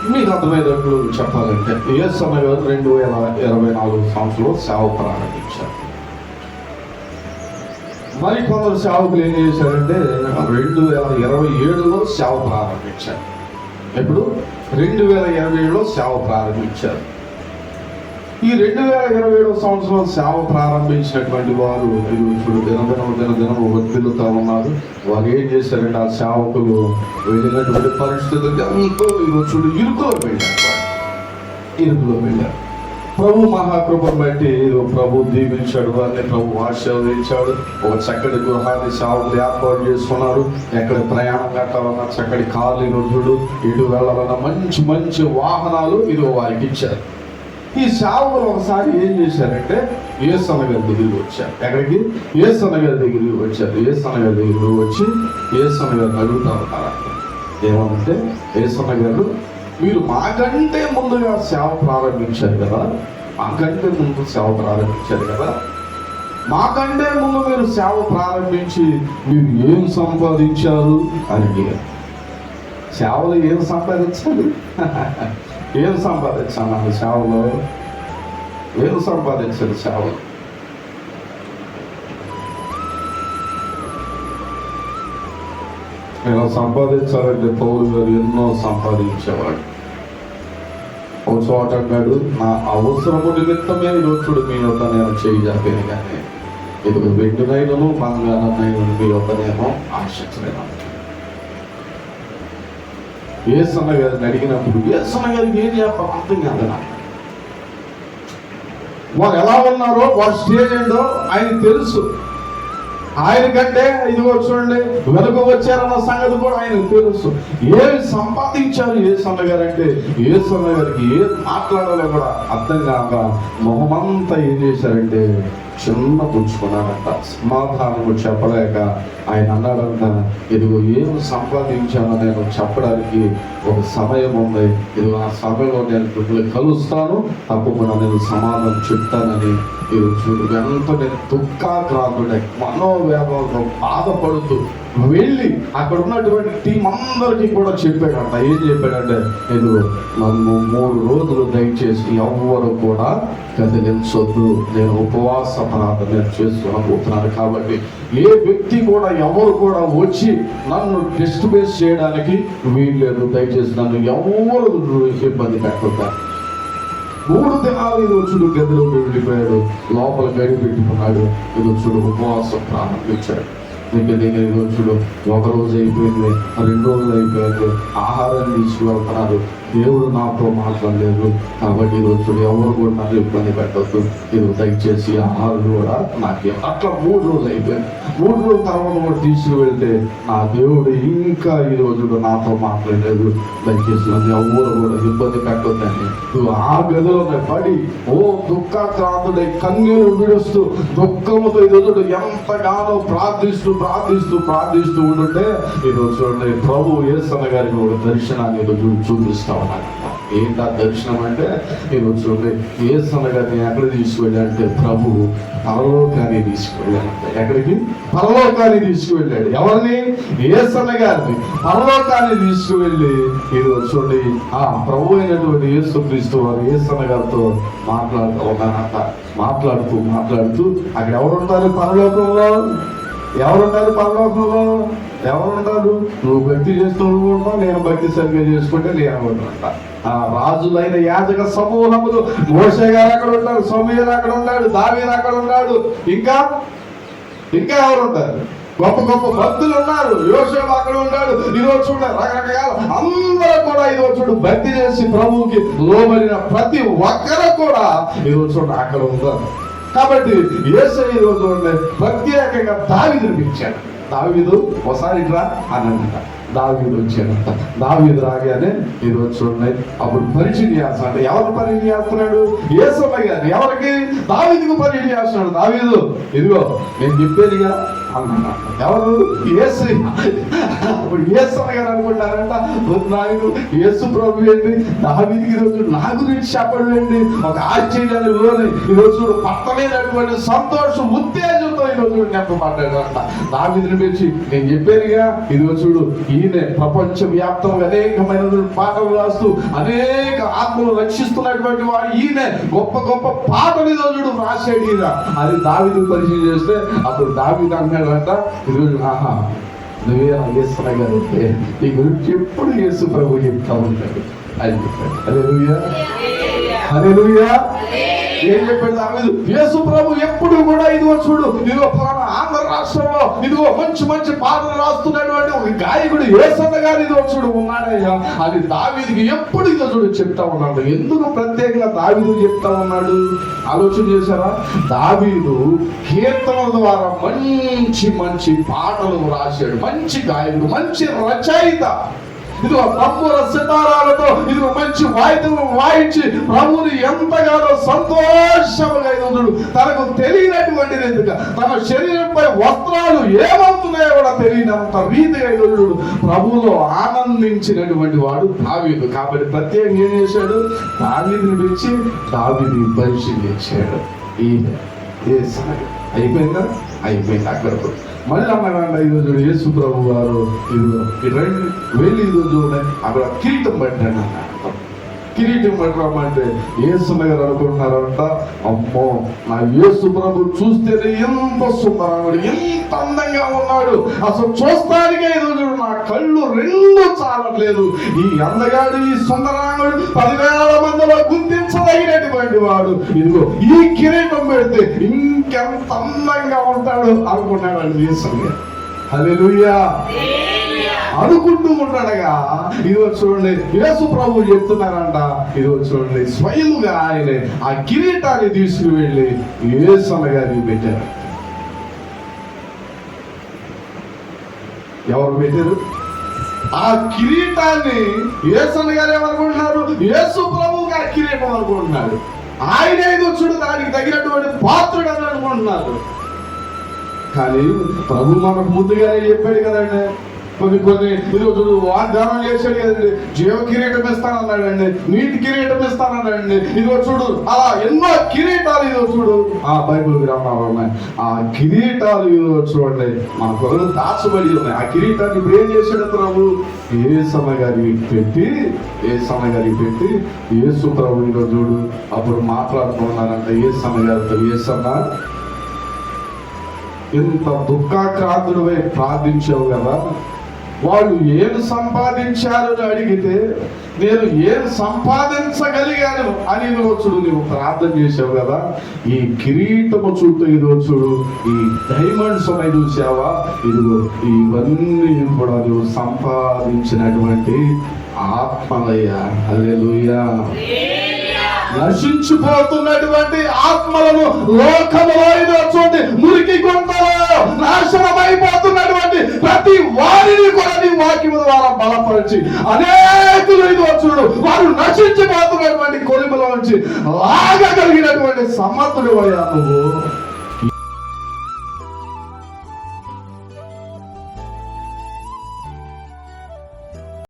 మీకు అర్థమయ్యేటట్లు చెప్పాలంటే యేసు గారు 2024 సంవత్సరంలో సేవ ప్రారంభించారు. మరి కొందరు సేవకులు ఏం చేశారంటే 2027లో సేవ ప్రారంభించారు. ఇప్పుడు 2027లో సేవ ప్రారంభించారు. ఈ 2027 సంవత్సరం సేవ ప్రారంభించినటువంటి వారు ఇప్పుడు దినదినం వర్ధిల్లుతా ఉన్నారు. వారు ఏం చేశారంటే ఆ సేవకులు వెళ్ళినటువంటి పరిస్థితులు ఎంతో చూడు ఇరుకులో వెళ్ళారు. ప్రభు మహాకృపను బట్టి ప్రభు దీవించాడు, వారిని ప్రభు ఆశీర్వదించాడు. ఒక చక్కటి గృహాన్ని సేవకులు ఏర్పాటు చేసుకున్నారు. ఎక్కడ ప్రయాణం కట్టాలన్నా చక్కటి కార్లు చూడు, ఇటు వెళ్ళాలన్నా మంచి మంచి వాహనాలు వారికి ఇచ్చారు. ఈ సేవకులు ఒకసారి ఏం చేశారంటే యేసన్న గారి దగ్గరికి వచ్చారు. ఎక్కడికి? యేసన్న గారి దగ్గరికి వచ్చారు. యేసన్న గారి దగ్గరికి వచ్చి యేసన్న గారిని అడుగుతా ఉన్నారు. ఏమంటే యేసన్న గారు, మీరు మాకంటే ముందుగా సేవ ప్రారంభించారు కదా, మాకంటే ముందు మీరు సేవ ప్రారంభించి మీరు ఏం సంపాదించారు అని అడిగారు. సేవలు ఏం సంపాదించాలి? ఏం సంపాదించాను ఆ సేవలో? ఏం సంపాదించాలి సేవలు? నేను సంపాదించాలంటే పౌలు గారు ఎన్నో సంపాదించేవాడు. ఒక చోట అన్నాడు, నా అవసరము నిమిత్తమే ఈరోజు మీ యొక్క నేను చేయజాపాను, కానీ ఇది వెండినైనను బంగారనైనా మీ యొక్కనేమో ఆశించలేను. యేసన్న గారిని అడిగినప్పుడు యేసన్న గారికి ఏం చెప్పాలి అర్థం కాదు. వారు ఎలా ఉన్నారో, వారి స్టేజ్ ఏంటో ఆయన తెలుసు. ఆయన కంటే ఇదిగో చూడండి వెనుక వచ్చారన్న సంగతి కూడా ఆయనకు తెలుసు. ఏమి సంపాదించారు యేసన్న గారు అంటే, యేసన్న గారికి ఏం మాట్లాడాలో కూడా అర్థం కాక మొహమంతా ఏం చేశారంటే చిన్న పుచ్చుకున్నారంట. సమాధానము చెప్పలేక ఆయన అన్నాడంట, ఇదిగో ఏం సంపాదించానో నేను చెప్పడానికి ఒక సమయం ఉంది, ఇదిగో ఆ సమయంలో నేను మిమ్మల్ని కలుస్తాను, తప్పకుండా నేను సమాధానం చెప్తానని చూడు ఎంతో నేను దుఃఖాక్రాంతుడే మనోవేదంతో బాధపడుతూ వెళ్ళి అక్కడ ఉన్నటువంటి టీం అందరికీ కూడా చెప్పాడంట. ఏం చెప్పాడంటే, నేను నన్ను 3 రోజులు దయచేసి ఎవ్వరు కూడా కదిలించొద్దు, నేను ఉపవాస ప్రార్థన చేసుకోబోతున్నాను, కాబట్టి ఏ వ్యక్తి కూడా ఎవరు కూడా వచ్చి నన్ను డిస్టర్బెన్స్ చేయడానికి వీల్లేదు, దయచేసి నన్ను ఎవరు ఇబ్బంది పెట్టొద్దు. 3 దినాలు చూడు గదిలోకి వెళ్ళిపోయాడు, లోపల గడి పెట్టుకున్నాడు. చూడు ఉపవాసం ప్రారంభించాడు. నేను చూడు 1 రోజు అయిపోయింది, 2 రోజులు అయిపోయింది, ఆహారాన్ని తీసుకువెళ్తున్నారు. దేవుడు నాతో మాట్లాడలేదు, కాబట్టి ఈరోజు ఎవరు కూడా నాకు ఇబ్బంది పెట్టద్దు, ఇది దయచేసి ఆహారం కూడా నాకు అట్లా 3 రోజులు అయిపోయింది. 3 రోజుల తర్వాత కూడా తీసుకువెళ్తే నా దేవుడు ఇంకా ఈరోజు నాతో మాట్లాడలేదు, దయచేసి నన్ను ఎవరు కూడా ఇబ్బంది పెట్టొద్దని ఆ గదిలోనే పడి దుఃఖాక్రాంతుడై కన్నీరు విడుస్తూ దుఃఖముతో ఈరోజు ఎంతగానో ప్రార్థిస్తూ ఉంటుంటే ఈరోజు చూడండి ప్రభు యేసన్న గారికి ఒక దర్శనాన్ని చూపిస్తా ఉన్నాడు. ఏంటి ఆ దర్శనం అంటే, ఈరోజు చూడండి యేసన్న గారిని ఎక్కడ తీసుకువెళ్ళాడంటే ప్రభు పరలోకాన్ని తీసుకువెళ్ళాడంట. ఎక్కడికి? పరలోకాన్ని తీసుకువెళ్ళాడు. ఎవరిని? యేసన్న గారిని పరలోకాన్ని తీసుకువెళ్ళి ఈరోజు చూడండి ఆ ప్రభు అయినటువంటి యేసుక్రీస్తు వారు యేసన్న గారితో మాట్లాడుతూ ఉన్నారంట. మాట్లాడుతూ అక్కడ ఎవరుంటారు పరలోకంలో? ఎవరుంటారు? నువ్వు భక్తి చేస్తూ ఉంటావు, నేను భక్తి సరిగ్గా చేసుకుంటే నేను ఉంటా. ఆ రాజులైన యాజక సమూహములు మోషే గారు అక్కడ ఉంటారు, సమూయేలు అక్కడ ఉన్నాడు, దావీదు అక్కడ ఉన్నాడు, ఇంకా ఎవరు ఉంటారు? గొప్ప భక్తులు ఉన్నారు, యోసేపు అక్కడ ఉన్నాడు. ఈరోజు చూడండి రకరకాల అందరూ కూడా ఈరోజు చూడు భక్తి చేసి ప్రభువుకి లోబడిన ప్రతి ఒక్కరు కూడా ఈరోజు చూడండి అక్కడ ఉంటారు. కాబట్టి యేసయ్య ఈరోజు ప్రత్యేకంగా దావీదుని పిలిచాడు. దావీదు ఒకసారి ఇట్లా అనంట. దావీదు వచ్చాడంట. దావీదు రాగానే ఈరోజు చూడండి అప్పుడు పరిచయం చేస్తాడు. అంటే ఎవరు పరిచయం చేస్తున్నాడు? యేసయ్య గారు. ఎవరికి? దావీదుకు పరిచయం చేస్తున్నాడు. దావీదు ఇదిగో నేను చెప్పేదిగా అన్నాడు. ఎవరు? యేసయ్య. ఇప్పుడు యేసయ్య గారు అనుకుంటారంట నాయకుడు యేసు ప్రభు ఏంటి దావీదుకి ఈరోజు నా గురించి చెప్పడం ఏంటి? ఒక ఆశ్చర్యాన్ని లోని ఈరోజు పట్టలేనటువంటి సంతోషం ఉత్తేజంతో ఈరోజు నింపబడ్డాడంట. దావీదుని పిలిచి, నేను చెప్పానుగా, ఇదిగో చూడు, ఈయన ప్రపంచ వ్యాప్తంగా అనేకమైన పాటలు రాస్తూ అనేక ఆత్మలు రక్షిస్తున్నటువంటి వాడు ఈయన. గొప్ప గొప్ప పాటలు ఈరోజు చూడు రాశాడు ఈయన అని దావీదు పరిచయం చేస్తే అప్పుడు దావీదు అన్నాడంట, ఈరోజు ఆహా నువ్వే యేసయ్య గారు నీ గురించి ఎప్పుడు యేసు ప్రభు చెప్తా ఉంటాడు అని చెప్పాడు. హల్లెలూయా, హల్లెలూయా. ఏం చెప్పాడు దావీదు? యేసు ప్రభు ఎప్పుడు కూడా ఇదిగో చూడు, ఇదిగో ఫలానా ఆంధ్ర రాష్ట్రంలో ఇదిగో మంచి మంచి పాటలు రాస్తున్నటువంటి ఒక గాయకుడు యేసయ్య గారు ఇదిగో చూడు ఉన్నాడయ్యా అని దావీదుకి ఎప్పుడు ఇదిగో చూడు చెప్తా ఉన్నాడు. ఎందుకు ప్రత్యేకంగా దావీదు చెప్తా ఉన్నాడు? ఆలోచన చేశారా? దావీదు కీర్తనల ద్వారా మంచి మంచి పాటలు రాశాడు. మంచి గాయకుడు, మంచి రచయిత. ఇదిగో తంబుర సితారాలతో ఇదిగో మంచి వాయిద్యం వాయించి ప్రభుని ఎంతగానో సంతోషముగా ఇదిగో తనకు తెలియనటువంటి రీతిగా తన శరీరంపై వస్త్రాలు ఏమవుతున్నాయో కూడా తెలియనంత రీతిగా ఇదిగో ప్రభువులో ఆనందించినటువంటి వాడు దావీదు. కాబట్టి ప్రత్యేకంగా ఏం చేశాడు? దావీదుని పిలిచి దావీదుని పరిశీలించాడు. అయిపోయిందా? అయిపోయింది. అక్కడకు మళ్ళీ అన్నాడు ఈరోజు యేసు ప్రభు వారు ఇదిగో రెండు వెళ్ళి ఈరోజు అక్కడ కిరీటం పట్టాడు అన్నాడు. కిరీటం పట్టమంటే యేసయ్య గారు అనుకుంటున్నారంట, అమ్మో నా యేసు ప్రభు చూస్తేనే ఎంత సుందరాముడు, ఎంత అందంగా ఉన్నాడు, అసలు చూస్తానికే ఈరోజు నా కళ్ళు రెండు చాలట్లేదు. ఈ అందగాడు, ఈ సుందరాముడు 10,000 మందిలో గుర్తించదగినటువంటి వాడు ఇదిగో ఈ కిరీటం పెడితే ఇంకెంత అందంగా ఉంటాడు అనుకున్నాడు యేసయ్య. హల్లెలూయా అనుకుంటూ ఉంటాడగా ఇదిగో చూడండి యేసు ప్రభు చెప్తున్నారంట, ఇదిగో చూడండి స్వయముగా ఆయన ఆ కిరీటాన్ని తీసుకువెళ్ళి యేసయ్య గారికి పెట్టారు. ఎవరు పెట్టారు? ఆ కిరీటాన్ని యేసయ్య గారు ఏమనుకుంటున్నారు? యేసు ప్రభువుగా కిరీటం అనుకుంటున్నారు. ఆయన ఇదిగో చూడు దానికి తగినటువంటి పాత్రుడు అని అనుకుంటున్నారు. కానీ ప్రభు మనకు ముందుగానే చెప్పాడు కదండి, కొన్ని ఈరోజు వాగ్దానం చేశాడు కదండి, జీవ కిరీటం ఇస్తానన్నాడండి, నీటి కిరీటం ఇస్తానన్నాడండి. ఇదిగో చూడు అలా ఎన్నో కిరీటాలు ఇదిగో చూడు ఆ బైబిల్ గ్రంథాలు ఉన్నాయి. ఆ కిరీటాలు ఇదిగో చూడండి మన కొరకు దాచబడి ఉన్నాయి. ఆ కిరీటాన్ని ఇప్పుడు ఏం చేశాడు ప్రభు? యేసయ్య గారికి పెట్టి యేసు ప్రభు ఇదిగో చూడు అప్పుడు మాట్లాడుతున్నారంట యేసయ్య గారితో, యేసయ్య ఇంత దుఃఖాక్రాంతుడివై ప్రార్థించావు కదా, వాళ్ళు ఏం సంపాదించాలని అడిగితే నేను ఏం సంపాదించగలిగాను అని చూడు నువ్వు ప్రార్థన చేసావు కదా, ఈ కిరీటము చుట్టూ ఇదిగో చూడు ఈ డైమండ్స్ ఉన్నాయి చూసావా, ఇదిగో ఇవన్నీ కూడా నువ్వు సంపాదించినటువంటి ఆత్మలయ్యా. హల్లెలూయా. నశించిపోతున్నటువంటి ఆత్మలను లోకములో ఇదిగో చూడండి మురికి గుంటలో నాశనమైపోతున్నటువంటి ప్రతి వారిని కూడా నీ వాక్యము ద్వారా బలపరిచి అనేకులు ఇదిగో చూడు వారు నశించిపోతున్నటువంటి కొలిముల నుంచి లాగగలిగినటువంటి సమర్థుడు అయ్యా నువ్వు.